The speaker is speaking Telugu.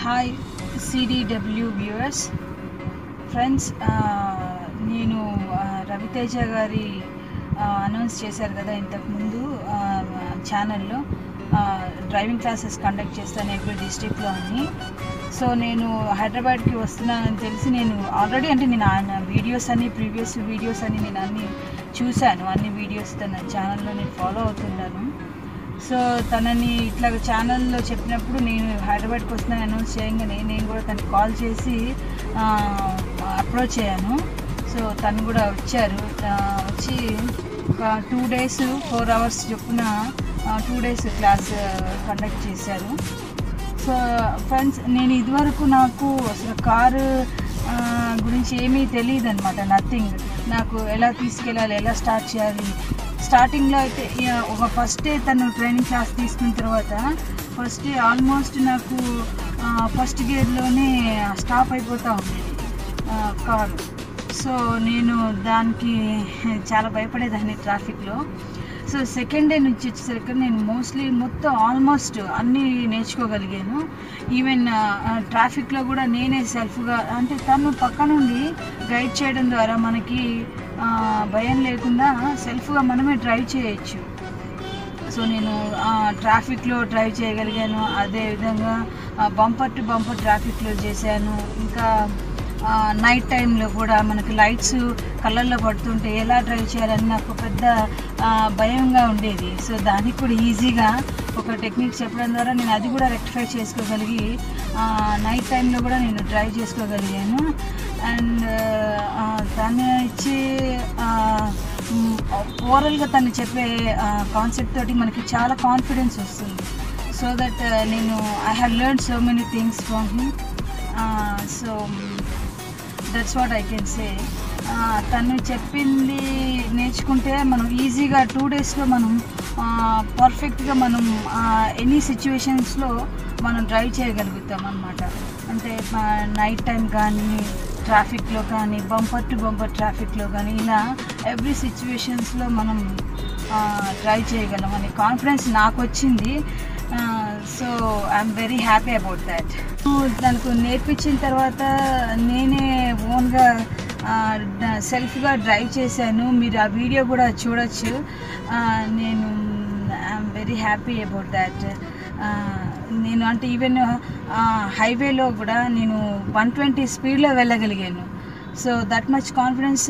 హాయ్ సిడిడబ్ల్యూ వ్యూవర్స్ ఫ్రెండ్స్, నేను రవితేజ గారి అనౌన్స్ చేశారు కదా ఇంతకుముందు ఛానల్లో డ్రైవింగ్ క్లాసెస్ కండక్ట్ చేస్తాను ఎవ్రీ డిస్ట్రిక్ట్లో అని. సో నేను హైదరాబాద్కి వస్తున్నానని తెలిసి నేను ఆల్రెడీ నేను ఆయన వీడియోస్ అన్ని ప్రీవియస్ వీడియోస్ అని నేను అన్నీ చూశాను. అన్ని వీడియోస్ తన ఛానల్లో నేను ఫాలో అవుతున్నాను. సో తనని ఇట్లా ఛానల్లో చెప్పినప్పుడు నేను హైదరాబాద్కి వస్తున్నాను అనౌన్స్ చేయగానే నేను కూడా తనకి కాల్ చేసి అప్రోచ్ అయ్యాను. సో తను కూడా వచ్చారు. వచ్చి ఒక 2 days 4 hours చొప్పున 2 days క్లాస్ కండక్ట్ చేశారు. సో ఫ్రెండ్స్, నేను ఇదివరకు నాకు అసలు కారు గురించి ఏమీ తెలియదు అనమాట. నథింగ్. నాకు ఎలా తీసుకెళ్ళాలి, ఎలా స్టార్ట్ చేయాలి. స్టార్టింగ్లో అయితే ఒక ఫస్ట్ డే తను ట్రైనింగ్ క్లాస్ తీసుకున్న తర్వాత ఫస్ట్ డే ఆల్మోస్ట్ నాకు ఫస్ట్ గేర్లోనే స్టాప్ అయిపోతూ ఉండేది కారు. సో నేను దానికి చాలా భయపడేదాన్ని ట్రాఫిక్లో. సో సెకండ్ డే నుంచి వచ్చేసరికి నేను మొత్తం ఆల్మోస్ట్ అన్నీ నేర్చుకోగలిగాను. ఈవెన్ ట్రాఫిక్లో కూడా నేనే సెల్ఫ్గా తను పక్క నుండి గైడ్ చేయడం ద్వారా మనకి భయం లేకుండా సెల్ఫ్గా మనమే డ్రైవ్ చేయొచ్చు. సో నేను ట్రాఫిక్లో డ్రైవ్ చేయగలిగాను. అదేవిధంగా బంపర్ టు బంపర్ ట్రాఫిక్లో చేశాను. ఇంకా నైట్ టైంలో కూడా మనకి లైట్స్ కళ్ళల్లో పడుతుంటే ఎలా డ్రైవ్ చేయాలని నాకు పెద్ద భయంగా ఉండేది. సో దానికి కూడా ఈజీగా ఒక టెక్నిక్ చెప్పడం ద్వారా నేను అది కూడా రెక్టిఫై చేసుకోగలిగి నైట్ టైంలో కూడా నేను డ్రైవ్ చేసుకోగలిగాను. అండ్ తను ఇచ్చే ఓవరాల్గా తను చెప్పే కాన్సెప్ట్ తోటి మనకి చాలా కాన్ఫిడెన్స్ వస్తుంది. So that I have learn so many things from him. So that's what I can say. తను చెప్పింది నేర్చుకుంటే మనం ఈజీగా 2 daysలో మనం పర్ఫెక్ట్గా మనం ఎనీ సిచ్యువేషన్స్లో మనం డ్రైవ్ చేయగలుగుతాం అన్నమాట. నైట్ టైం కానీ, ట్రాఫిక్లో కానీ, బంపర్ టు బంపర్ ట్రాఫిక్లో కానీ, ఇలా ఎవ్రీ సిచ్యువేషన్స్లో మనం డ్రైవ్ చేయగలం అనే కాన్ఫిడెన్స్ నాకు వచ్చింది. So I'm very happy about that. తనకు నేర్పించిన తర్వాత నేనే ఓన్గా సెల్ఫ్గా డ్రైవ్ చేశాను. మీరు ఆ వీడియో కూడా చూడొచ్చు. నేను I'm very happy about that. నేను ఈవెన్ హైవేలో కూడా నేను 120 స్పీడ్లో వెళ్ళగలిగాను. So that much confidence